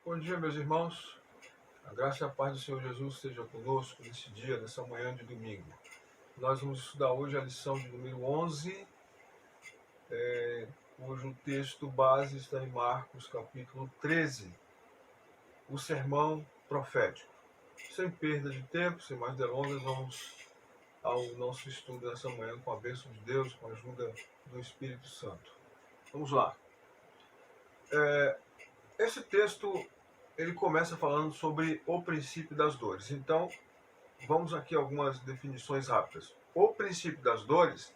Bom dia, meus irmãos. A graça e a paz do Senhor Jesus esteja conosco nesse dia, nessa manhã de domingo. Nós vamos estudar hoje a lição de número 11, cujo texto base está em Marcos, capítulo 13, o sermão profético. Sem perda de tempo, sem mais delongas, vamos ao nosso estudo nessa manhã com a bênção de Deus, com a ajuda do Espírito Santo. Vamos lá. Esse texto, ele começa falando sobre o princípio das dores. Então, vamos aqui a algumas definições rápidas. O princípio das dores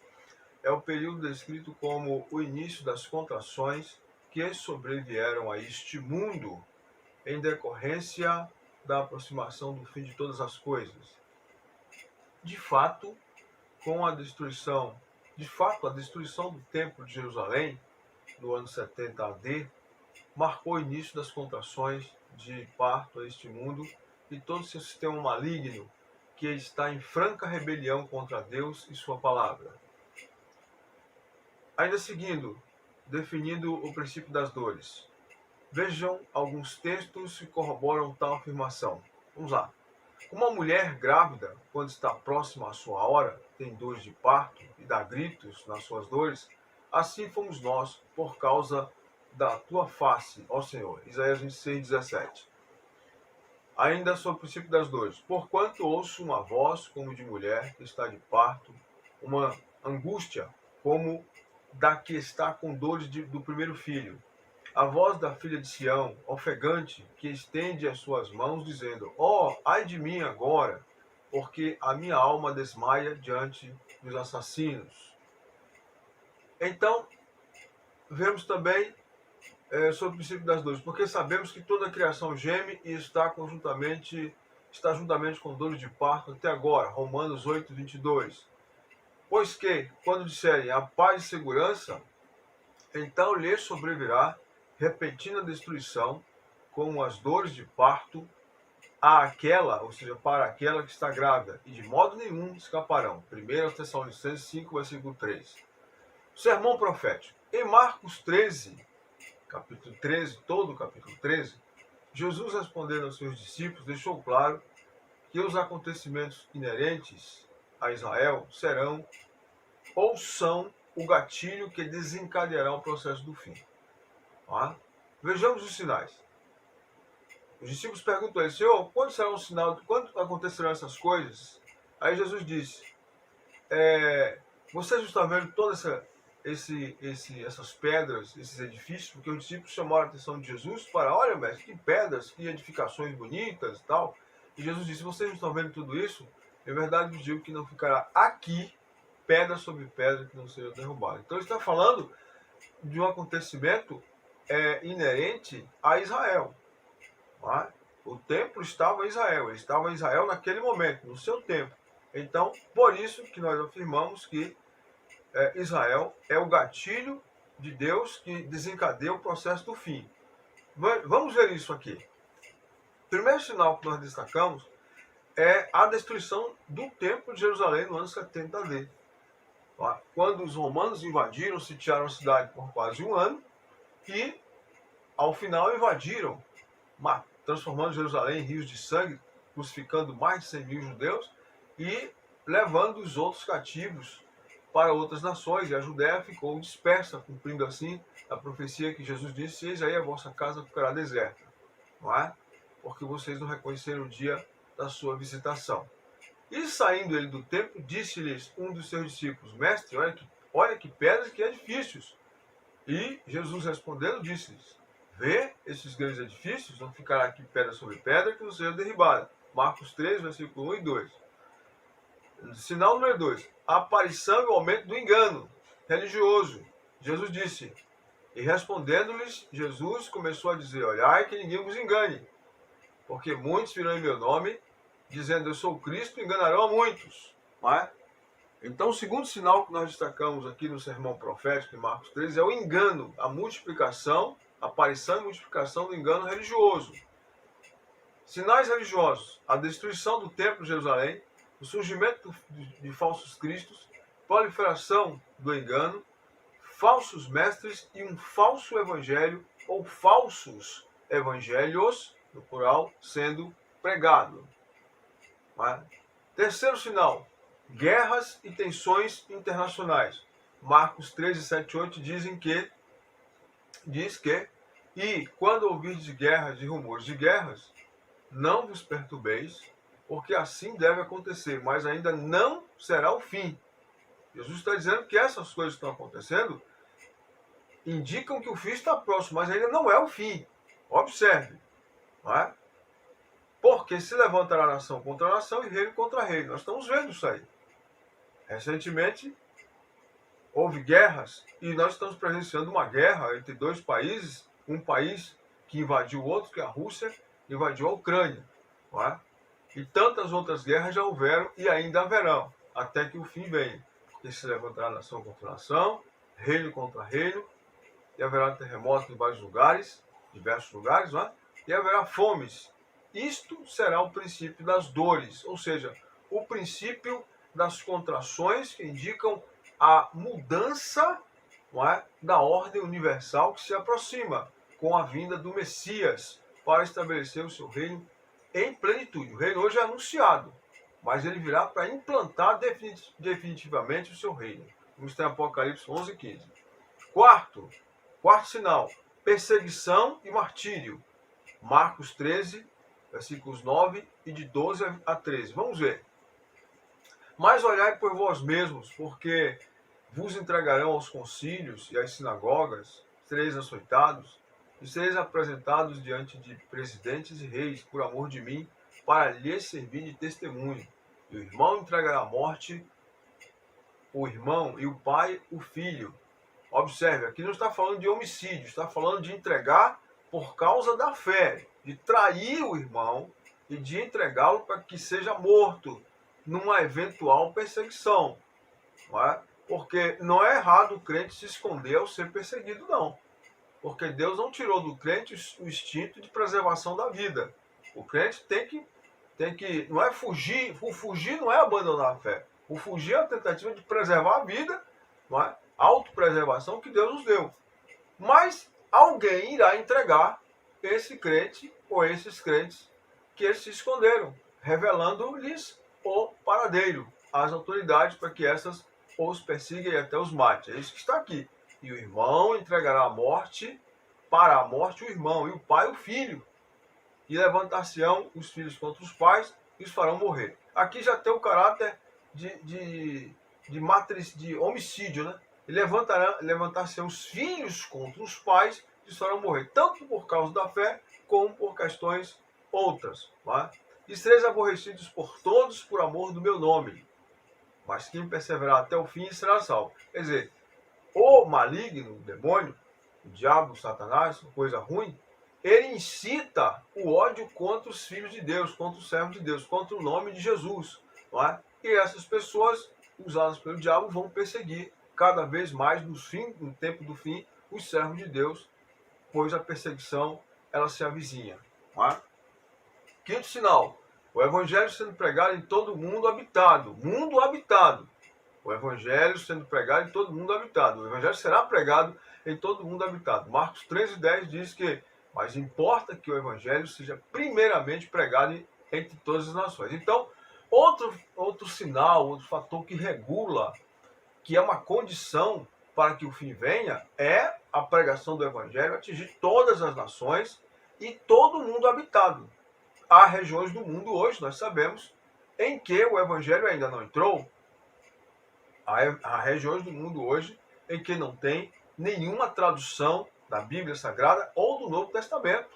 é o período descrito como o início das contrações que sobrevieram a este mundo em decorrência da aproximação do fim de todas as coisas. De fato, a destruição do Templo de Jerusalém, no ano 70 AD, marcou o início das contrações de parto a este mundo e todo o seu sistema maligno que está em franca rebelião contra Deus e sua palavra. Ainda seguindo, definindo o princípio das dores. Vejam alguns textos que corroboram tal afirmação. Vamos lá. Uma mulher grávida, quando está próxima à sua hora, tem dores de parto e dá gritos nas suas dores, assim fomos nós, por causa da tua face, ó Senhor. Isaías 26, 17. Ainda sobre o princípio das dores. Porquanto ouço uma voz como de mulher que está de parto, uma angústia como da que está com dores do primeiro filho. A voz da filha de Sião, ofegante, que estende as suas mãos, dizendo: ai de mim agora, porque a minha alma desmaia diante dos assassinos. Então, vemos também sobre o princípio das dores, porque sabemos que toda a criação geme e está juntamente com dores de parto até agora. Romanos 8, 22. Pois que, quando disserem a paz e segurança, então lhes sobrevirá repentina destruição, como as dores de parto, para aquela que está grávida, e de modo nenhum escaparão. 1 Tessalonicenses 5, versículo 3. Sermão profético. Em Marcos 13, capítulo 13, todo o capítulo 13, Jesus, respondendo aos seus discípulos, deixou claro que os acontecimentos inerentes a Israel serão ou são o gatilho que desencadeará o processo do fim. Vejamos os sinais. Os discípulos perguntam a ele: Senhor, quando será um sinal, quando acontecerão essas coisas? Aí Jesus disse: vocês estão vendo todas essas pedras, esses edifícios? Porque os discípulos chamaram a atenção de Jesus para: olha, mestre, que pedras, que edificações bonitas e tal. E Jesus disse: vocês não estão vendo tudo isso? Em verdade vos digo que não ficará aqui pedra sobre pedra que não seja derrubada. Então ele está falando de um acontecimento inerente a Israel. O templo estava em Israel, ele estava em Israel naquele momento, no seu tempo. Então, por isso que nós afirmamos que Israel é o gatilho de Deus que desencadeia o processo do fim. Vamos ver isso aqui. O primeiro sinal que nós destacamos é a destruição do templo de Jerusalém no ano 70 AD. Quando os romanos invadiram, sitiaram a cidade por quase um ano e, ao final, invadiram, transformando Jerusalém em rios de sangue, crucificando mais de 100 mil judeus e levando os outros cativos para outras nações. E a Judéia ficou dispersa, cumprindo assim a profecia que Jesus disse: eis aí a vossa casa ficará deserta, porque vocês não reconheceram o dia da sua visitação. E saindo ele do templo, disse-lhes um dos seus discípulos: mestre, olha que pedras, que edifícios. E Jesus respondendo disse-lhes: vê esses grandes edifícios? Não ficará aqui pedra sobre pedra que não seja derribada. Marcos 3, versículo 1 e 2. Sinal número 2. A aparição e o aumento do engano religioso. Jesus disse, e respondendo-lhes, Jesus começou a dizer: olhai que ninguém vos engane, porque muitos virão em meu nome, dizendo eu sou o Cristo, enganarão a muitos. Então, o segundo sinal que nós destacamos aqui no sermão profético em Marcos 13 é o engano, a multiplicação, a aparição e multiplicação do engano religioso. Sinais religiosos: a destruição do templo de Jerusalém, o surgimento de falsos cristos, proliferação do engano, falsos mestres e um falso evangelho ou falsos evangelhos, no plural, sendo pregado. Terceiro sinal, guerras e tensões internacionais. Marcos 13, 7 e 8 diz que, e quando ouvirdes guerras e rumores de guerras, não vos perturbeis, porque assim deve acontecer, mas ainda não será o fim. Jesus está dizendo que essas coisas que estão acontecendo indicam que o fim está próximo, mas ainda não é o fim. Observe, não é? Porque se levantará nação contra nação e reino contra reino. Nós estamos vendo isso aí. Recentemente, houve guerras e nós estamos presenciando uma guerra entre dois países, um país que invadiu o outro, que é a Rússia, invadiu a Ucrânia. Não é? E tantas outras guerras já houveram e ainda haverão, até que o fim venha. Porque se levantará nação contra nação, reino contra reino, e haverá terremotos em vários lugares, diversos lugares, não é? E haverá fomes. Isto será o princípio das dores, ou seja, o princípio das contrações que indicam a mudança, não é, da ordem universal que se aproxima com a vinda do Messias para estabelecer o seu reino em plenitude. O reino hoje é anunciado, mas ele virá para implantar definitivamente o seu reino. Vamos ter Apocalipse 11 e 15. Quarto sinal, perseguição e martírio. Marcos 13, versículos 9 e de 12 a 13. Vamos ver. Mas olhai por vós mesmos, porque vos entregarão aos concílios e às sinagogas, sereis açoitados, e sereis apresentados diante de presidentes e reis, por amor de mim, para lhes servir de testemunho. E o irmão entregará à morte o irmão, e o pai o filho. Observe, aqui não está falando de homicídio, está falando de entregar por causa da fé, de trair o irmão e de entregá-lo para que seja morto numa eventual perseguição. Não é? Porque não é errado o crente se esconder ao ser perseguido, não. Porque Deus não tirou do crente o instinto de preservação da vida. O crente tem que não é fugir, o fugir não é abandonar a fé. O fugir é a tentativa de preservar a vida, não é? A autopreservação que Deus nos deu. Mas alguém irá entregar esse crente ou esses crentes que eles se esconderam, revelando-lhes o paradeiro às autoridades para que essas os persigam e até os mate. É isso que está aqui. E o irmão entregará a morte, para a morte o irmão, e o pai o filho. E levantar-se-ão os filhos contra os pais e os farão morrer. Aqui já tem o caráter de homicídio, né? E levantar-se-ão os filhos contra os pais e os farão morrer, tanto por causa da fé, como por questões outras. Tá? E sereis aborrecidos por todos por amor do meu nome. Mas quem perseverar até o fim será salvo. Quer dizer, o maligno, o demônio, o diabo, o Satanás, coisa ruim, ele incita o ódio contra os filhos de Deus, contra os servos de Deus, contra o nome de Jesus. Não é? E essas pessoas, usadas pelo diabo, vão perseguir cada vez mais no tempo do fim, os servos de Deus, pois a perseguição ela se avizinha. Não é? Quinto sinal, o evangelho sendo pregado em todo o mundo habitado. Mundo habitado. O evangelho sendo pregado em todo o mundo habitado. O evangelho será pregado em todo o mundo habitado. Marcos 13:10 diz que, mas importa que o evangelho seja primeiramente pregado entre todas as nações. Então, outro sinal, outro fator que regula, que é uma condição para que o fim venha, é a pregação do evangelho atingir todas as nações e todo o mundo habitado. Há regiões do mundo hoje, nós sabemos, em que o evangelho ainda não entrou. Há regiões do mundo hoje em que não tem nenhuma tradução da Bíblia Sagrada ou do Novo Testamento,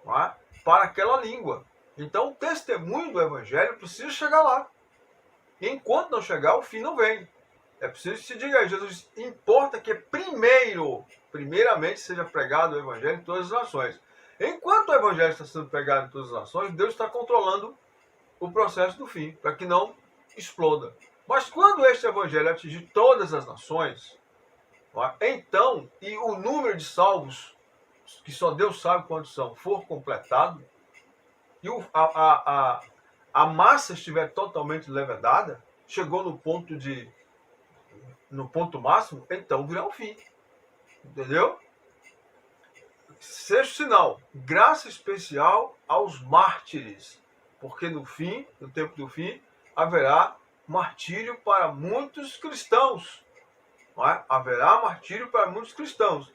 não é? Para aquela língua. Então, o testemunho do evangelho precisa chegar lá. Enquanto não chegar, o fim não vem. É preciso que se diga aí, Jesus, importa que primeiramente seja pregado o evangelho em todas as nações. Enquanto o evangelho está sendo pregado em todas as nações, Deus está controlando o processo do fim, para que não exploda. Mas quando este evangelho atingir todas as nações, então, e o número de salvos, que só Deus sabe quantos são, for completado, e a massa estiver totalmente levedada, chegou no ponto máximo, então virá o fim. Entendeu? Sexto sinal, graça especial aos mártires, porque no fim, no tempo do fim, haverá martírio para muitos cristãos. Não é? Haverá martírio para muitos cristãos.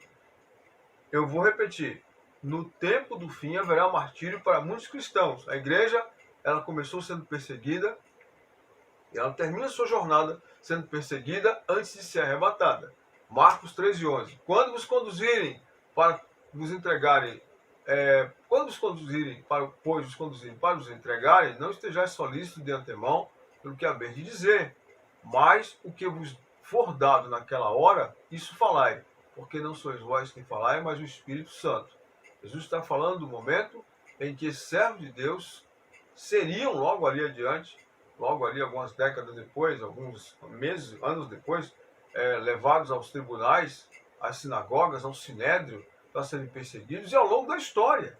Eu vou repetir. No tempo do fim haverá martírio para muitos cristãos. A igreja, ela começou sendo perseguida e ela termina sua jornada sendo perseguida antes de ser arrebatada. Marcos 13:11. Quando vos conduzirem para vos entregarem, pois vos conduzirem para vos entregarem, não estejais solícitos de antemão pelo que haver de dizer, mas o que vos for dado naquela hora, isso falai, porque não sois vós quem falai, mas o Espírito Santo. Jesus está falando do momento em que esses servos de Deus seriam logo ali adiante, logo ali algumas décadas depois, alguns meses, anos depois, levados aos tribunais, às sinagogas, ao sinédrio, para serem perseguidos, e ao longo da história,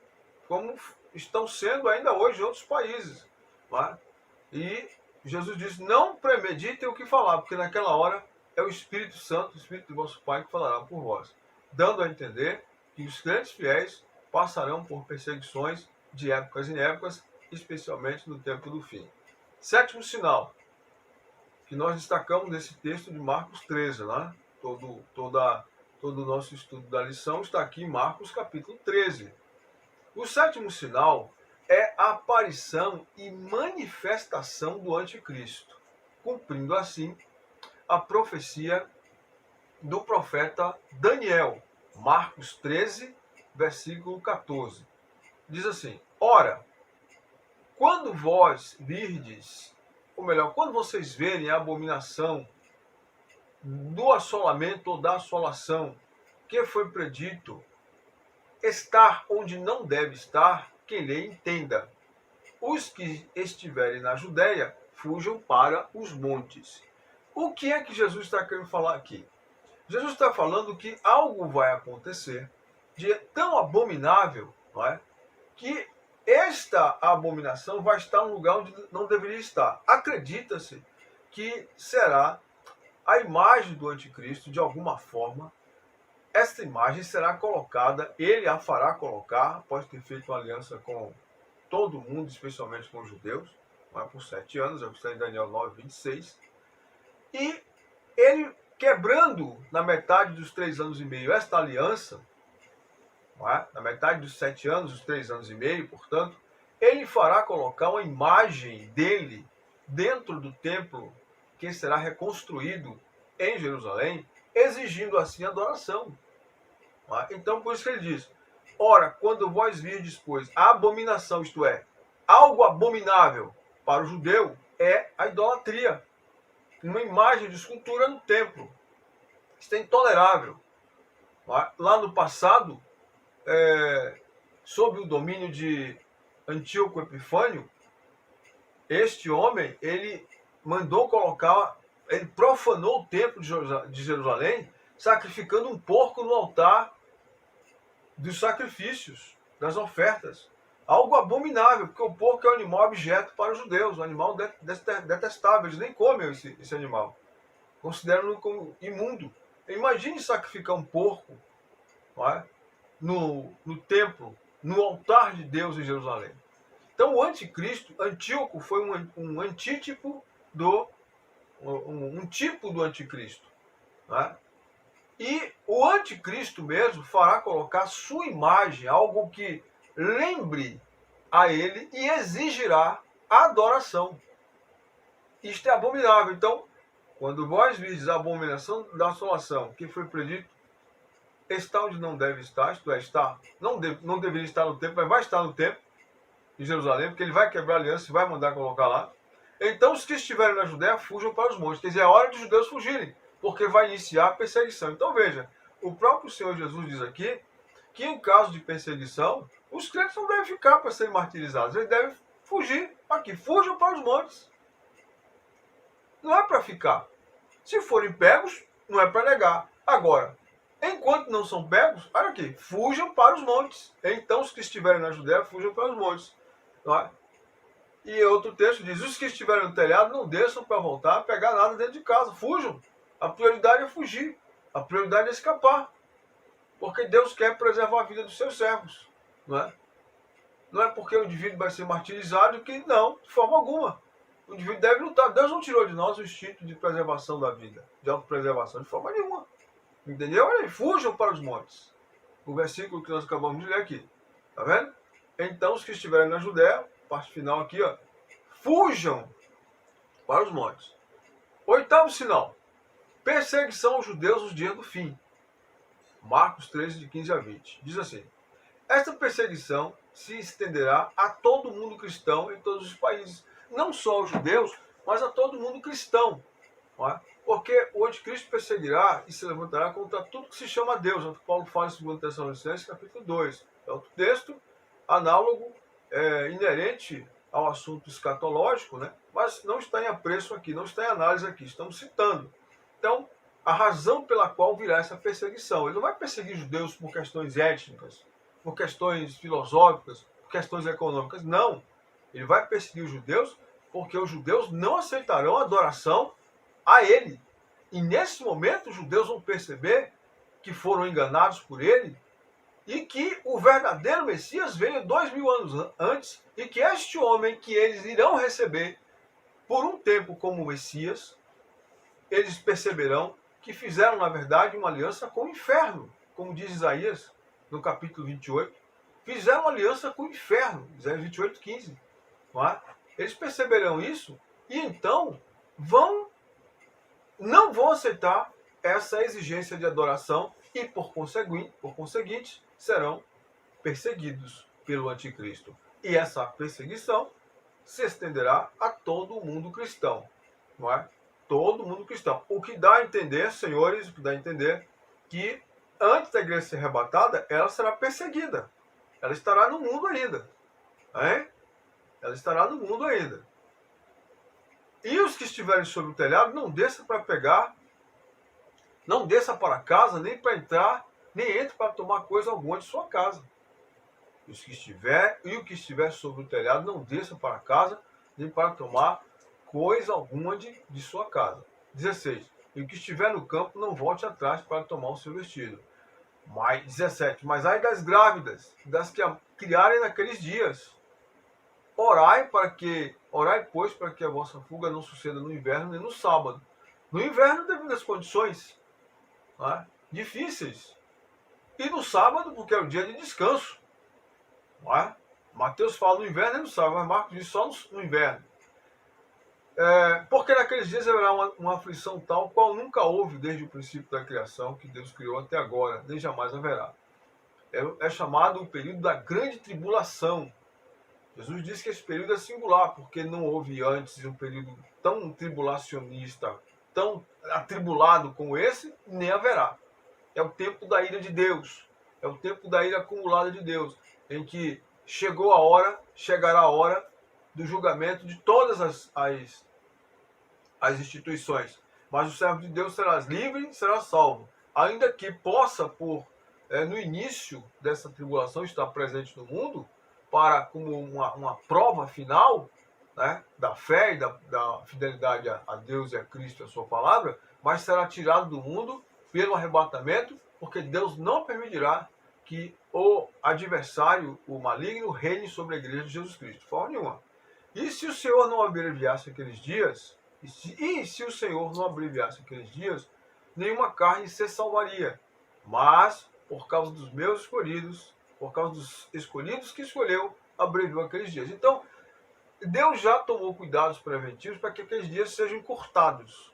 como estão sendo ainda hoje em outros países. Tá? E Jesus disse, não premeditem o que falar, porque naquela hora é o Espírito Santo, o Espírito do vosso Pai, que falará por vós, dando a entender que os crentes fiéis passarão por perseguições de épocas em épocas, especialmente no tempo do fim. Sétimo sinal, que nós destacamos nesse texto de Marcos 13, né? Todo o nosso estudo da lição está aqui em Marcos capítulo 13. O sétimo sinal é a aparição e manifestação do anticristo, cumprindo assim a profecia do profeta Daniel, Marcos 13, versículo 14. Diz assim, ora, quando vós virdes, ou melhor, quando vocês verem a abominação do assolamento ou da assolação que foi predito estar onde não deve estar, quem lhe entenda. Os que estiverem na Judéia, fujam para os montes. O que é que Jesus está querendo falar aqui? Jesus está falando que algo vai acontecer de tão abominável, não é? Que esta abominação vai estar no lugar onde não deveria estar. Acredita-se que será a imagem do anticristo, de alguma forma. Esta imagem será colocada, ele a fará colocar, após ter feito uma aliança com todo mundo, especialmente com os judeus, por 7 anos, é o que está em Daniel 9:26. E ele, quebrando na metade dos 3 anos e meio esta aliança, na metade dos 7 anos, os 3 anos e meio, portanto, ele fará colocar uma imagem dele dentro do templo que será reconstruído em Jerusalém, exigindo assim adoração. Então, por isso que ele diz, ora, quando vós virdes, pois, a abominação, isto é, algo abominável para o judeu, é a idolatria. Uma imagem de escultura no templo. Isso é intolerável. Lá no passado, sob o domínio de Antíoco Epifânio, este homem, ele mandou colocar, ele profanou o templo de Jerusalém, sacrificando um porco no altar dos sacrifícios, das ofertas. Algo abominável, porque o porco é um animal objeto para os judeus, um animal detestável, eles nem comem esse animal, consideram-no como imundo. Imagine sacrificar um porco, não é? no templo, no altar de Deus em Jerusalém. Então o anticristo, Antíoco, foi um antítipo um tipo do anticristo. Né? E o anticristo mesmo fará colocar sua imagem, algo que lembre a ele e exigirá adoração. Isto é abominável. Então, quando vós virdes a abominação da assolação que foi predito, está onde não deve estar, isto é, não deveria estar no templo, mas vai estar no templo de Jerusalém, porque ele vai quebrar a aliança e vai mandar colocar lá. Então, os que estiverem na Judéia fujam para os montes. Quer dizer, é hora de os judeus fugirem, porque vai iniciar a perseguição. Então, veja, o próprio Senhor Jesus diz aqui que em caso de perseguição, os crentes não devem ficar para serem martirizados, eles devem fugir. Aqui, fujam para os montes. Não é para ficar. Se forem pegos, não é para negar. Agora, enquanto não são pegos, olha aqui, fujam para os montes. Então, os que estiverem na Judéia, fujam para os montes. Não é? E outro texto diz, os que estiverem no telhado, não desçam para voltar a pegar nada dentro de casa. Fujam. A prioridade é fugir. A prioridade é escapar. Porque Deus quer preservar a vida dos seus servos. Não é? Não é porque o indivíduo vai ser martirizado que não, de forma alguma. O indivíduo deve lutar. Deus não tirou de nós o instinto de preservação da vida, de autopreservação, de forma nenhuma. Entendeu? Olha aí, fujam para os montes. O versículo que nós acabamos de ler aqui. Tá vendo? Então, os que estiverem na Judéia, parte final aqui, ó, fujam para os montes. Oitavo sinal. Perseguição aos judeus nos dias do fim. Marcos 13, de 15 a 20. Diz assim: esta perseguição se estenderá a todo mundo cristão em todos os países. Não só aos judeus, mas a todo mundo cristão. Não é? Porque o anticristo perseguirá e se levantará contra tudo que se chama Deus. É o que Paulo fala em 2 Tessalonicenses, capítulo 2. É outro texto análogo, inerente ao assunto escatológico, né? Mas não está em apreço aqui, não está em análise aqui, estamos citando. Então, a razão pela qual virá essa perseguição. Ele não vai perseguir judeus por questões étnicas, por questões filosóficas, por questões econômicas. Não. Ele vai perseguir os judeus porque os judeus não aceitarão a adoração a ele. E nesse momento os judeus vão perceber que foram enganados por ele e que o verdadeiro Messias veio 2000 anos antes e que este homem que eles irão receber por um tempo como Messias, eles perceberão que fizeram, na verdade, uma aliança com o inferno, como diz Isaías no capítulo 28. Fizeram uma aliança com o inferno, Isaías 28, 15. Não é? Eles perceberão isso e então não vão aceitar essa exigência de adoração e, por conseguinte, serão perseguidos pelo anticristo. E essa perseguição se estenderá a todo o mundo cristão. Não é? Todo mundo cristão. O que dá a entender, senhores, o que dá a entender que antes da igreja ser arrebatada, ela será perseguida. Ela estará no mundo ainda. Hein? Ela estará no mundo ainda. E os que estiverem sobre o telhado, não desça para pegar, não desça para casa, nem para entrar, nem entre para tomar coisa alguma de sua casa. E o que estiver sobre o telhado, não desça para casa, nem para tomar coisa alguma de sua casa. 16. E o que estiver no campo, não volte atrás para tomar o seu vestido. 17. Mas ai das grávidas, das que criarem naqueles dias. Orai, pois, para que a vossa fuga não suceda no inverno nem no sábado. No inverno, devido às condições, né, difíceis. E no sábado, porque é o dia de descanso. Não. Mateus fala no inverno e no sábado, mas Marcos diz só no inverno. Porque naqueles dias haverá uma aflição tal qual nunca houve desde o princípio da criação, que Deus criou até agora, nem jamais haverá. É chamado o período da grande tribulação. Jesus disse que esse período é singular, porque não houve antes um período tão tribulacionista, tão atribulado como esse, nem haverá. É o tempo da ira de Deus, é o tempo da ira acumulada de Deus, em que chegará a hora do julgamento de todas as instituições. Mas o servo de Deus será livre e será salvo, ainda que possa, no início dessa tribulação, estar presente no mundo, como uma prova final, né, da fé e da fidelidade a Deus e a Cristo e a sua palavra, mas será tirado do mundo pelo arrebatamento, porque Deus não permitirá que o adversário, o maligno, reine sobre a igreja de Jesus Cristo, de forma nenhuma. E se o Senhor não abreviasse aqueles dias, se o Senhor não abreviasse aqueles dias, nenhuma carne se salvaria, mas por causa dos meus escolhidos, por causa dos escolhidos que escolheu, abreviou aqueles dias. Então, Deus já tomou cuidados preventivos para que aqueles dias sejam encurtados,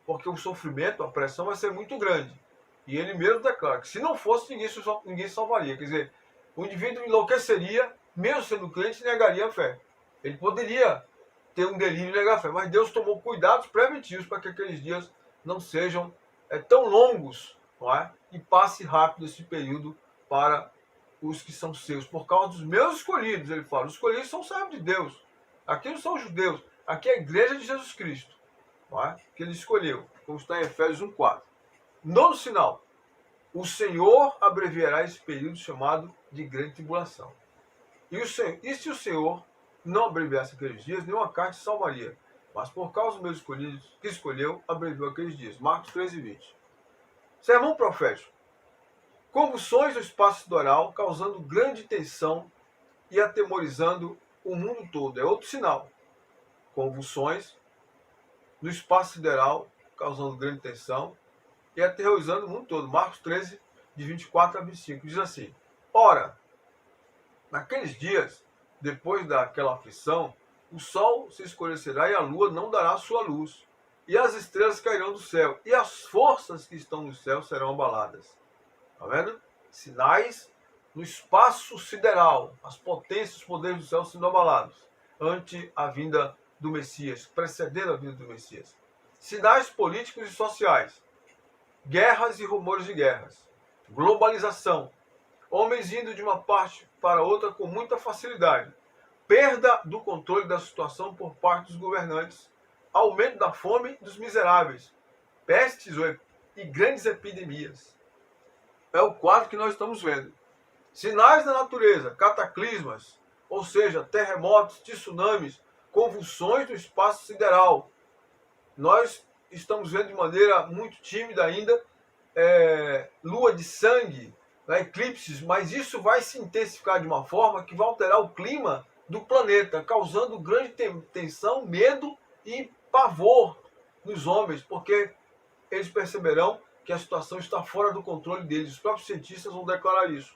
porque o sofrimento, a pressão vai ser muito grande. E ele mesmo declara que se não fosse, ninguém salvaria. Quer dizer, o indivíduo enlouqueceria, mesmo sendo crente, e negaria a fé. Ele poderia ter um delírio e negar a fé, mas Deus tomou cuidados preventivos para que aqueles dias não sejam tão longos, não é? E passe rápido esse período para os que são seus, por causa dos meus escolhidos, ele fala. Os escolhidos são servos de Deus. Aqui não são os judeus, aqui é a igreja de Jesus Cristo, não é? Que ele escolheu, como está em Efésios 1,4. Nono sinal, o Senhor abreviará esse período chamado de grande tribulação. E se o Senhor não abreviasse aqueles dias, nenhuma carne se salvaria. Mas por causa dos meus escolhidos, que escolheu, abreviou aqueles dias. Marcos 13, 20. Sermão profético. Convulsões no espaço sideral, causando grande tensão e atemorizando o mundo todo. É outro sinal. Convulsões no espaço sideral, causando grande tensão e aterrorizando o mundo todo. Marcos 13, de 24 a 25. Diz assim: ora, naqueles dias, depois daquela aflição, o sol se escurecerá e a lua não dará sua luz, e as estrelas cairão do céu, e as forças que estão no céu serão abaladas. Está vendo? Sinais no espaço sideral, as potências, os poderes do céu sendo abalados, ante a vinda do Messias, precedendo a vinda do Messias. Sinais políticos e sociais, guerras e rumores de guerras, globalização, homens indo de uma parte para outra com muita facilidade, perda do controle da situação por parte dos governantes, aumento da fome dos miseráveis, pestes e grandes epidemias. É o quadro que nós estamos vendo. Sinais da natureza, cataclismas, ou seja, terremotos, tsunamis, convulsões do espaço sideral. Nós estamos vendo de maneira muito tímida ainda lua de sangue, eclipses, mas isso vai se intensificar de uma forma que vai alterar o clima do planeta, causando grande tensão, medo e pavor nos homens, porque eles perceberão que a situação está fora do controle deles. Os próprios cientistas vão declarar isso.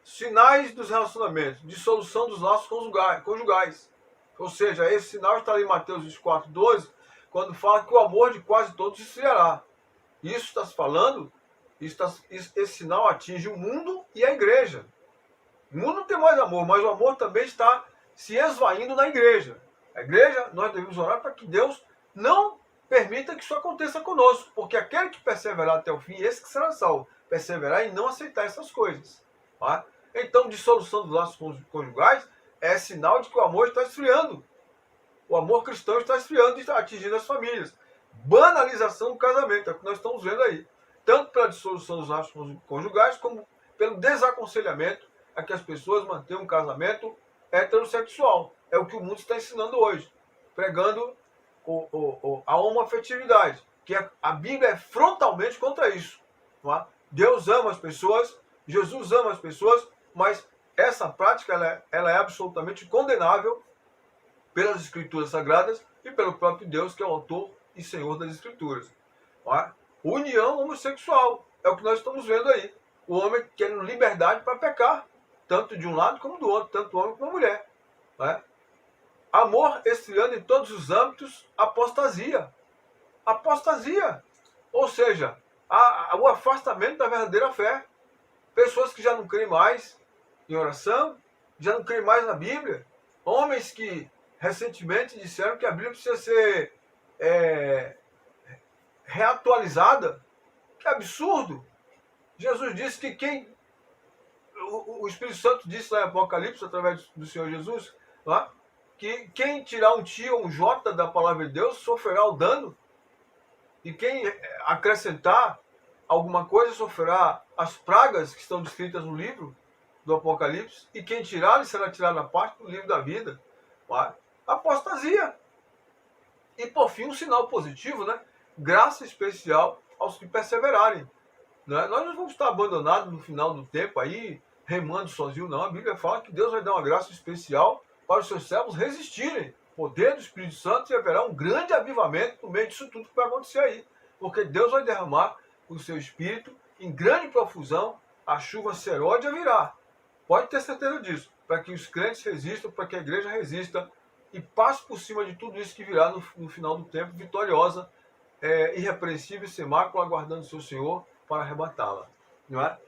Sinais dos relacionamentos, dissolução dos laços conjugais. Ou seja, esse sinal está ali em Mateus 24, 12, quando fala que o amor de quase todos esfriará. Isso está se falando, esse sinal atinge o mundo e a igreja. O mundo não tem mais amor, mas o amor também está se esvaindo na igreja. A igreja, nós devemos orar para que Deus não permita que isso aconteça conosco, porque aquele que perseverar até o fim, esse que será salvo. Perseverar e não aceitar essas coisas. Tá? Então, dissolução dos laços conjugais é sinal de que o amor está esfriando. O amor cristão está esfriando e está atingindo as famílias. Banalização do casamento, é o que nós estamos vendo aí. Tanto pela dissolução dos laços conjugais, como pelo desaconselhamento a que as pessoas mantenham um casamento heterossexual. É o que o mundo está ensinando hoje, pregando a homoafetividade, que a Bíblia é frontalmente contra isso. Não é? Deus ama as pessoas, Jesus ama as pessoas, mas essa prática ela é absolutamente condenável pelas Escrituras Sagradas e pelo próprio Deus, que é o autor e Senhor das Escrituras. Não é? União homossexual, é o que nós estamos vendo aí. O homem querendo liberdade para pecar, tanto de um lado como do outro, tanto o homem como a mulher. Não é? Amor esfriando em todos os âmbitos, apostasia. Apostasia. Ou seja, o afastamento da verdadeira fé. Pessoas que já não creem mais em oração, já não creem mais na Bíblia. Homens que recentemente disseram que a Bíblia precisa ser reatualizada. Que absurdo! Jesus disse que o Espírito Santo disse lá em Apocalipse, através do Senhor Jesus, lá, que quem tirar um T ou um J da palavra de Deus sofrerá o dano. E quem acrescentar alguma coisa sofrerá as pragas que estão descritas no livro do Apocalipse. E quem tirar, ele será tirado na parte do livro da vida. Apostasia. E por fim, um sinal positivo, né? Graça especial aos que perseverarem. Né? Nós não vamos estar abandonados no final do tempo aí, remando sozinho, não. A Bíblia fala que Deus vai dar uma graça especial para os seus servos resistirem. Poder do Espírito Santo, e haverá um grande avivamento no meio disso tudo que vai acontecer aí. Porque Deus vai derramar o seu Espírito em grande profusão, a chuva serôdia virá. Pode ter certeza disso. Para que os crentes resistam, para que a igreja resista e passe por cima de tudo isso que virá no final do tempo, vitoriosa, irrepreensível e sem mácula, aguardando o seu Senhor para arrebatá-la. Não é?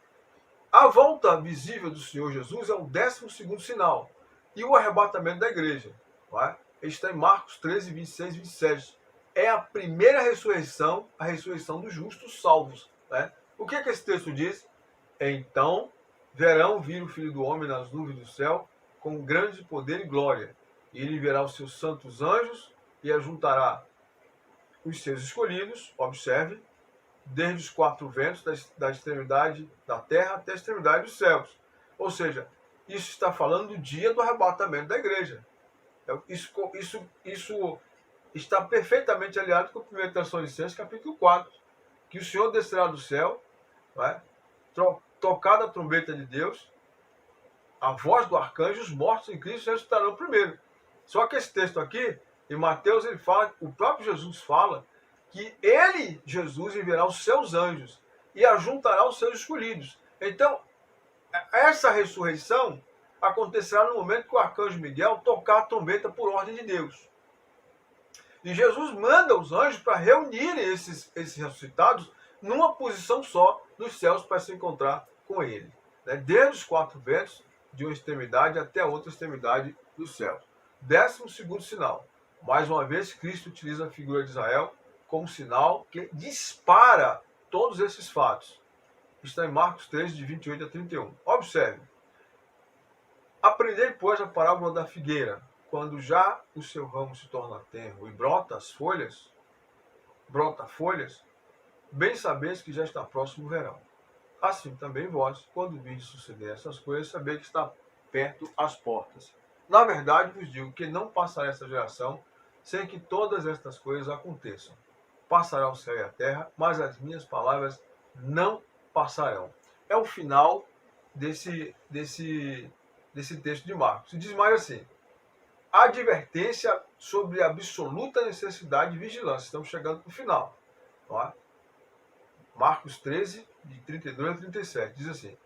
A volta visível do Senhor Jesus é o 12º sinal. E o arrebatamento da igreja. Não é? Ele está em Marcos 13, 26 e 27. É a primeira ressurreição, a ressurreição dos justos salvos. Né? O que esse texto diz? Então verão vir o Filho do Homem nas nuvens do céu com grande poder e glória. E ele verá os seus santos anjos e ajuntará os seus escolhidos, observe, desde os 4 ventos, da extremidade da terra até a extremidade dos céus. Ou seja, isso está falando do dia do arrebatamento da igreja. Isso está perfeitamente aliado com o 1 Tessalonicenses, capítulo 4, que o Senhor descerá do céu, não é? Tocada a trombeta de Deus, a voz do arcanjo, os mortos em Cristo ressuscitarão primeiro. Só que esse texto aqui, em Mateus, ele fala, o próprio Jesus fala, que ele, Jesus, enviará os seus anjos e ajuntará os seus escolhidos. Então, essa ressurreição acontecerá no momento que o arcanjo Miguel tocar a trombeta por ordem de Deus. E Jesus manda os anjos para reunirem esses ressuscitados numa posição só nos céus para se encontrar com ele. Desde os quatro ventos, de uma extremidade até a outra extremidade do céu. 12º sinal. Mais uma vez, Cristo utiliza a figura de Israel como sinal que dispara todos esses fatos. Está em Marcos 13, de 28 a 31. Observe. Aprendei, pois, a parábola da figueira. Quando já o seu ramo se torna tenro e brota folhas, bem sabeis que já está próximo o verão. Assim também vós, quando virdes suceder essas coisas, sabeis que está perto as portas. Na verdade, vos digo que não passará essa geração sem que todas estas coisas aconteçam. Passará o céu e a terra, mas as minhas palavras não passarão. É o final desse texto de Marcos. Se diz mais assim: advertência sobre a absoluta necessidade de vigilância. Estamos chegando para o final. Ó. Marcos 13, de 32 a 37. Diz assim: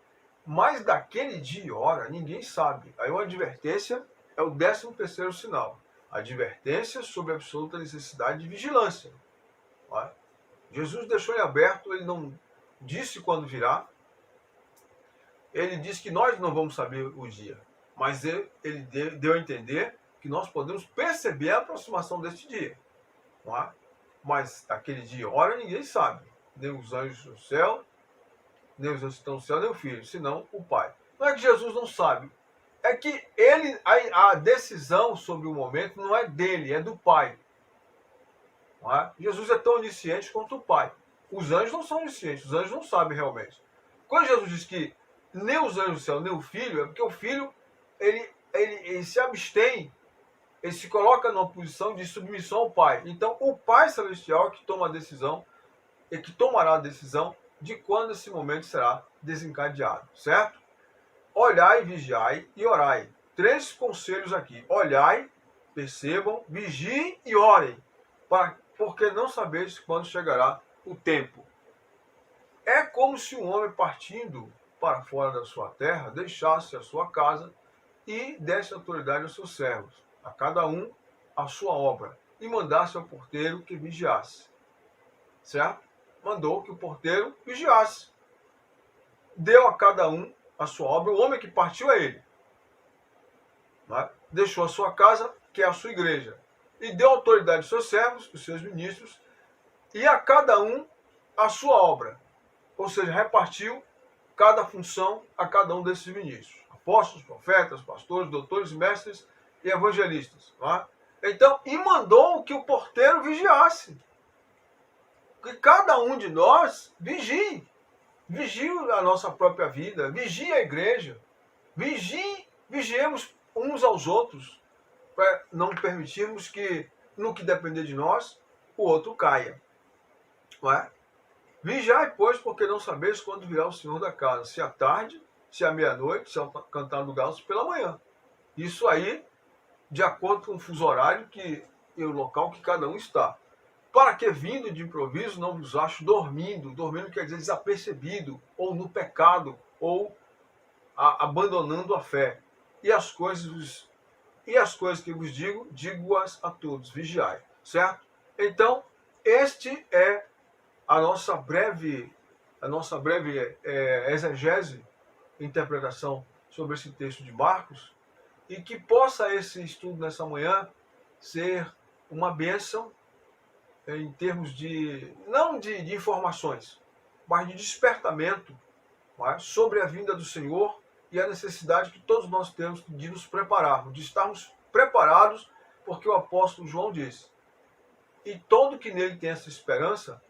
mas daquele dia e hora ninguém sabe. Aí uma advertência é o 13º sinal. Advertência sobre a absoluta necessidade de vigilância. Ó. Jesus deixou em aberto, ele não disse quando virá. Ele disse que nós não vamos saber o dia. Mas ele deu a entender que nós podemos perceber a aproximação deste dia. Não é? Mas aquele dia e hora ninguém sabe. Nem os anjos do céu, nem os anjos que estão no céu, nem o Filho, senão o Pai. Não é que Jesus não sabe. É que a decisão sobre o momento não é dele, é do Pai. Não é? Jesus é tão onisciente quanto o Pai. Os anjos não são oniscientes, os anjos não sabem realmente. Quando Jesus diz que nem os anjos do céu, nem o Filho, é porque o Filho ele se abstém, ele se coloca numa posição de submissão ao Pai. Então, o Pai Celestial é que toma a decisão, e que tomará a decisão de quando esse momento será desencadeado, certo? Olhai, vigiai e orai. 3 conselhos aqui. Olhai, percebam, vigiem e orem, porque não sabeis quando chegará o tempo. É como se um homem partindo para fora da sua terra deixasse a sua casa e desse autoridade aos seus servos, a cada um a sua obra, e mandasse ao porteiro que vigiasse. Certo? Mandou que o porteiro vigiasse. Deu a cada um a sua obra, o homem que partiu é ele. Né? Deixou a sua casa, que é a sua igreja, e deu autoridade aos seus servos, os seus ministros, e a cada um a sua obra. Ou seja, repartiu cada função a cada um desses ministros. Apóstolos, profetas, pastores, doutores, mestres e evangelistas. Né? Então, e mandou que o porteiro vigiasse. Que cada um de nós vigie. Vigie a nossa própria vida, vigie a igreja, vigiemos uns aos outros, para não permitirmos que, no que depender de nós, o outro caia. Não é? Vigiai, pois, porque não sabeis quando virá o Senhor da casa, se à tarde, se à meia-noite, se ao cantar do galo, se pela manhã. Isso aí, de acordo com o fuso horário e o local que cada um está. Para que, vindo de improviso, não vos acho dormindo. Dormindo quer dizer desapercebido, ou no pecado, ou abandonando a fé. E as coisas que vos digo-as a todos. Vigiai. Certo? Então, este é a nossa breve exegese, interpretação sobre esse texto de Marcos, e que possa esse estudo nessa manhã ser uma bênção em termos não de informações, mas de despertamento, sobre a vinda do Senhor e a necessidade que todos nós temos de nos prepararmos, de estarmos preparados, porque o apóstolo João disse: e todo que nele tem essa esperança,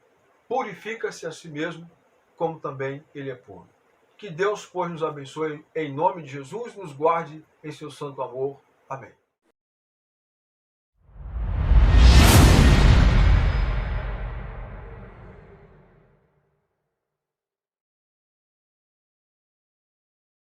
purifica-se a si mesmo, como também ele é puro. Que Deus, pois, nos abençoe em nome de Jesus, nos guarde em seu santo amor. Amém.